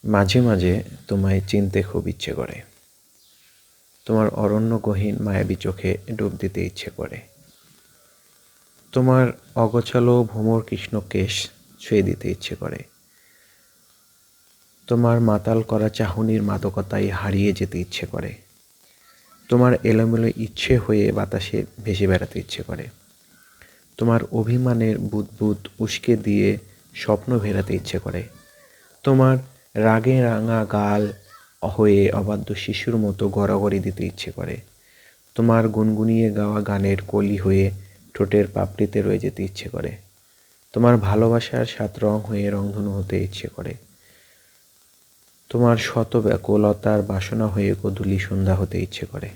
মাঝে মাঝে তোমায় চিনতে খুব ইচ্ছে করে। তোমার অরণ্যগহীন মায়াবী চোখে ডুব দিতে ইচ্ছে করে। তোমার অগোছালো ভ্রমর কৃষ্ণ কেশ ছুঁয়ে দিতে ইচ্ছে করে। তোমার মাতাল করা চাহনির মাদকতায় হারিয়ে যেতে ইচ্ছে করে। তোমার এলোমেলো ইচ্ছে হয়ে বাতাসে ভেসে বেড়াতে ইচ্ছে করে। তোমার অভিমানের বুদবুদ উস্কে দিয়ে স্বপ্ন ভেরাতে ইচ্ছে করে। তোমার রাগে রাঙা গাল হয়ে অবাধ্য শিশুর মতো গড়াগড়ি দিতে ইচ্ছে করে। তোমার গুনগুনিয়ে গাওয়া গানের কলি হয়ে ঠোঁটের পাপড়িতে রয়ে যেতে ইচ্ছে করে। তোমার ভালোবাসার ৭ রং হয়ে রংধনু হতে ইচ্ছে করে। তোমার শত ব্যাকুলতার বাসনা হয়ে গোধূলি সন্ধ্যা হতে ইচ্ছে করে।